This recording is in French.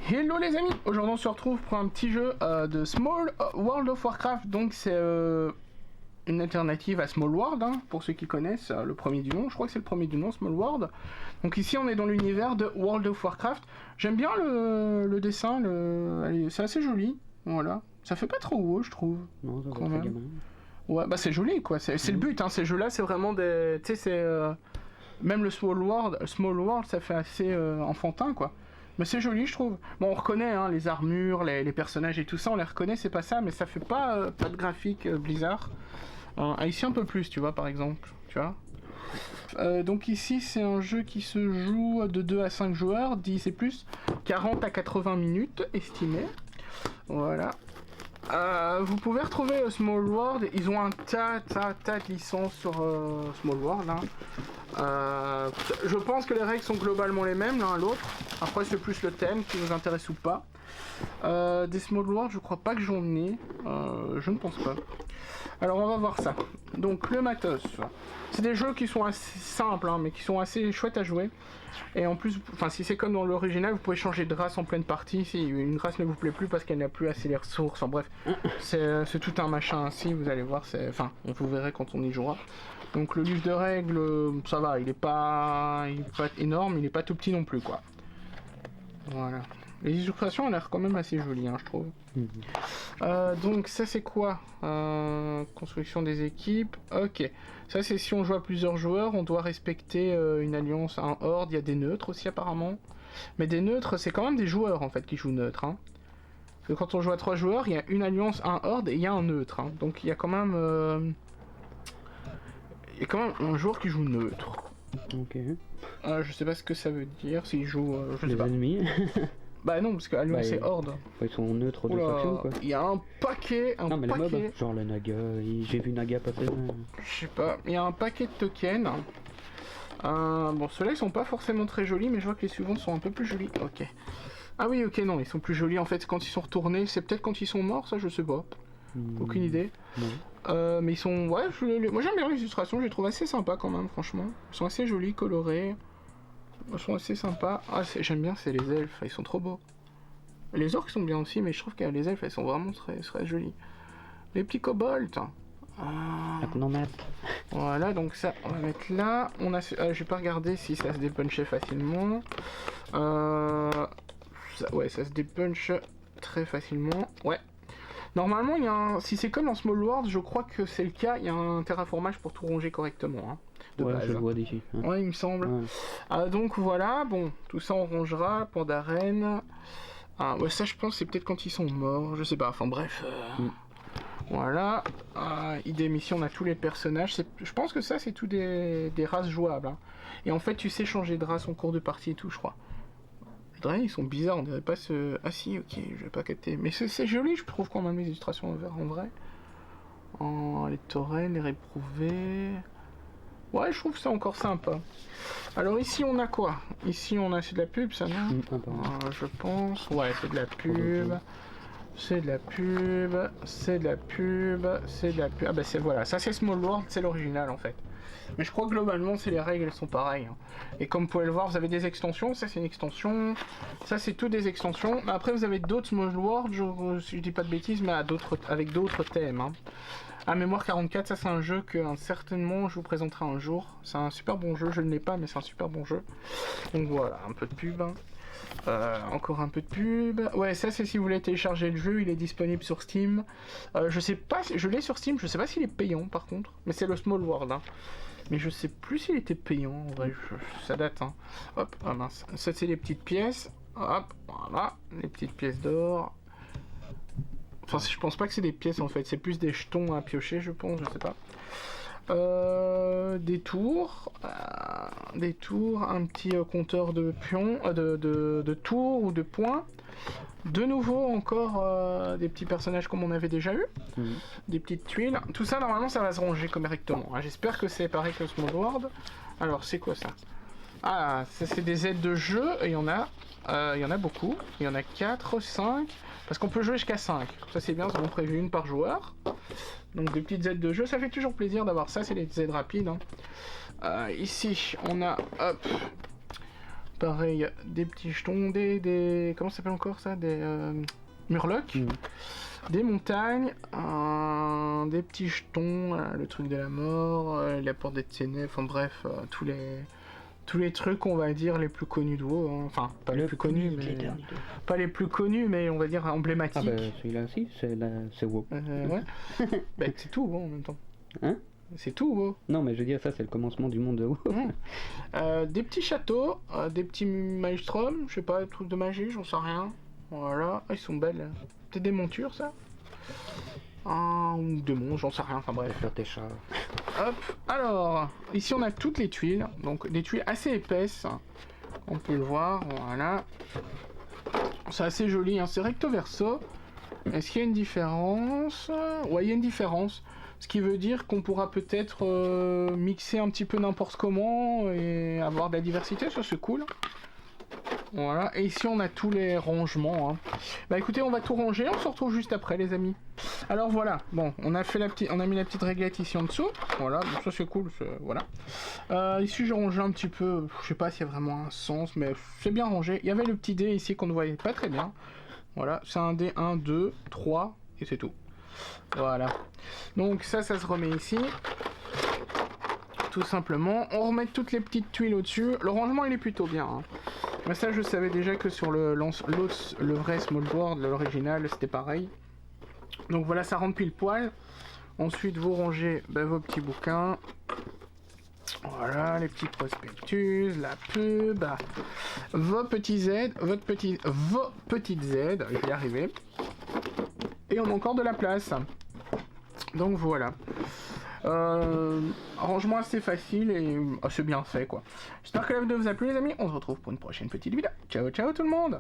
Hello les amis, aujourd'hui on se retrouve pour un petit jeu de Small World of Warcraft. Donc c'est une alternative à Small World, hein, pour ceux qui connaissent le premier du nom. Je crois que c'est le premier du nom, Small World. Donc ici on est dans l'univers de World of Warcraft. J'aime bien le dessin, c'est assez joli, voilà. Ça fait pas trop haut je trouve. Non, ça quand va même. gamin. Ouais, bah c'est joli quoi, c'est le but, hein, ces jeux là c'est vraiment des... Tu sais c'est... même le Small World ça fait assez enfantin quoi. Mais c'est joli je trouve. Bon on reconnaît hein, les armures, les personnages et tout ça, on les reconnaît, c'est pas ça, mais ça fait pas de graphique Blizzard. Ici un peu plus tu vois par exemple, tu vois. Donc ici c'est un jeu qui se joue de 2 à 5 joueurs, 10 et plus, 40 à 80 minutes estimées. Voilà. Vous pouvez retrouver Small World, ils ont un tas de licences sur Small World. Hein. Je pense que les règles sont globalement les mêmes l'un à l'autre. Après c'est plus le thème qui vous intéresse ou pas. Des Small World je crois pas que j'en ai, je ne pense pas. Alors on va voir ça. Donc le matos, c'est des jeux qui sont assez simples hein, mais qui sont assez chouettes à jouer. Et en plus, enfin si c'est comme dans l'original, vous pouvez changer de race en pleine partie si une race ne vous plaît plus parce qu'elle n'a plus assez les ressources. En bref, c'est tout un machin ainsi, vous allez voir, enfin vous verrez quand on y jouera. Donc le livre de règles, ça va, il est pas énorme, il est pas tout petit non plus quoi. Voilà. Les illustrations ont l'air quand même assez jolies, hein, je trouve. Donc ça c'est quoi construction des équipes. Ok. Ça c'est si on joue à plusieurs joueurs, on doit respecter une alliance, un horde. Il y a des neutres aussi apparemment. Mais des neutres, c'est quand même des joueurs en fait qui jouent neutres. Hein. Parce que quand on joue à 3 joueurs, il y a une alliance, un horde et il y a un neutre. Hein. Donc il y a quand même... il y a quand même un joueur qui joue neutre. Ok. Je sais pas ce que ça veut dire, s'il joue... je sais Les pas. ennemis. Bah non, parce que Alliance et Horde. Ils sont neutres de Oula, faction quoi. il y a un paquet, Non mais les mobs, genre le Naga, j'ai vu Naga passer. Je sais pas, il y a un paquet de tokens. Bon, ceux-là ils sont pas forcément très jolis, mais je vois que les suivants sont un peu plus jolis. Ok. Ah oui, ok, non, ils sont plus jolis en fait quand ils sont retournés. C'est peut-être quand ils sont morts, ça je sais pas. Aucune idée. Mais ils sont... Ouais, moi j'aime bien les illustrations, je les trouve assez sympas quand même, franchement. Ils sont assez jolis, colorés. Ils sont assez sympas. Ah, j'aime bien, c'est les elfes, ils sont trop beaux. Les orques sont bien aussi, mais je trouve que les elfes, elles sont vraiment très jolies. Les petits kobolds. Voilà, donc ça, on va mettre là. On a, je vais pas regarder si ça se dépunchait facilement. Ouais, ça se dépunch très facilement. Ouais. Normalement, il y a un... si c'est comme dans Small World, je crois que c'est le cas, il y a un terraformage pour tout ronger correctement. Hein, ouais, base. je le vois d'ici. Hein. Ouais, il me semble. Ouais. Donc voilà, bon, tout ça on rongera, point d'arène. Ouais, ça je pense c'est peut-être quand ils sont morts, je sais pas, enfin bref. Voilà. Idée mission, on a tous les personnages. Je pense que ça c'est tout des races jouables. Hein. Et en fait, tu sais changer de race en cours de partie et tout, je crois. Les drains, ils sont bizarres, on dirait pas ce... Ah si, ok, je vais pas capter. Mais c'est joli, je trouve, quand même, les illustrations en vrai. Les taurennes, les réprouvés... Ouais, je trouve ça encore sympa. Alors ici, on a quoi? Ici, on a... C'est de la pub, ça, non? Je pense... Ouais, c'est de la pub... C'est de la pub... C'est de la pub... C'est de la pub... Ah bah c'est... Voilà, ça c'est Small World, c'est l'original, en fait. Mais je crois que globalement, c'est les règles, elles sont pareilles. Hein. Et comme vous pouvez le voir, vous avez des extensions. Ça, c'est une extension. Ça, c'est tout des extensions. Mais après, vous avez d'autres Small World, si je dis pas de bêtises, mais avec d'autres thèmes. Hein. Mémoire 44, ça, c'est un jeu que certainement, je vous présenterai un jour. C'est un super bon jeu. Je ne l'ai pas, mais c'est un super bon jeu. Donc voilà, un peu de pub. Hein. Encore un peu de pub. Ouais, ça, c'est si vous voulez télécharger le jeu. Il est disponible sur Steam. Je sais pas, je l'ai sur Steam. Je sais pas s'il est payant, par contre. Mais c'est le Small World, hein. Mais je sais plus s'il était payant, en vrai, ça date, hein. Hop, ah mince. Ça, c'est les petites pièces. Hop, voilà, les petites pièces d'or. Enfin, je pense pas que c'est des pièces, en fait. C'est plus des jetons à piocher, je pense, je sais pas. Des tours. Un petit compteur de pions, de tours ou de points. De nouveau, encore des petits personnages comme on avait déjà eu. Des petites tuiles. Tout ça, normalement, ça va se ranger correctement. Hein. J'espère que c'est pareil que Small World. Alors, c'est quoi ça? Ah, ça, c'est des aides de jeu. Et il y en a beaucoup. Il y en a 4, 5. Parce qu'on peut jouer jusqu'à 5. Ça, c'est bien, ils ont prévu une par joueur. Donc, des petites aides de jeu. Ça fait toujours plaisir d'avoir ça. C'est des aides rapides. Hein. Ici, on a... Hop... Pareil, des petits jetons, comment ça s'appelle encore ça? Des murlocs. Des montagnes, des petits jetons, le truc de la mort, la porte des ténèbres, enfin bref, tous les trucs, on va dire, les plus connus de WoW, hein. Enfin, pas les plus connus, mais... Pas les plus connus, mais on va dire emblématiques. Ah bah celui-là aussi, c'est WoW. Ouais. Bah c'est tout WoW en même temps. Hein? C'est tout WoW. Non mais je veux dire, ça c'est le commencement du monde de WoW. Des petits châteaux, des petits maelstroms, je sais pas, des trucs de magie, j'en sais rien. Voilà, ils sont belles. Peut-être des montures, ça? Ou des monstres, j'en sais rien, enfin bref. Faire tes chats. Hop, alors, ici on a toutes les tuiles, donc des tuiles assez épaisses, on peut le voir, voilà. C'est assez joli, hein. C'est recto verso. Est-ce qu'il y a une différence? Ouais, il y a une différence. Ce qui veut dire qu'on pourra peut-être mixer un petit peu n'importe comment et avoir de la diversité, ça c'est cool. Voilà, et ici on a tous les rangements, hein. Bah écoutez, on va tout ranger, on se retrouve juste après les amis. Alors voilà, bon, on a mis la petite réglette ici en dessous, voilà, donc ça c'est cool, voilà. Ici j'ai rangé un petit peu, je sais pas s'il y a vraiment un sens, mais c'est bien rangé. Il y avait le petit dé ici qu'on ne voyait pas très bien, voilà, c'est un dé 1, 2, 3, et c'est tout. Voilà, donc ça se remet ici. Tout simplement, on remet toutes les petites tuiles au-dessus, le rangement il est plutôt bien, hein. Mais ça je savais déjà que sur le vrai Small World, l'original, c'était pareil. Donc voilà, ça rentre pile poil. Ensuite vous rangez vos petits bouquins. Voilà, les petits prospectus, la pub, vos petites aides, vos petites aides, je vais y arriver. Et on a encore de la place. Donc voilà. Rangement assez facile et assez bien fait quoi. J'espère que la vidéo vous a plu les amis, on se retrouve pour une prochaine petite vidéo. Ciao ciao tout le monde.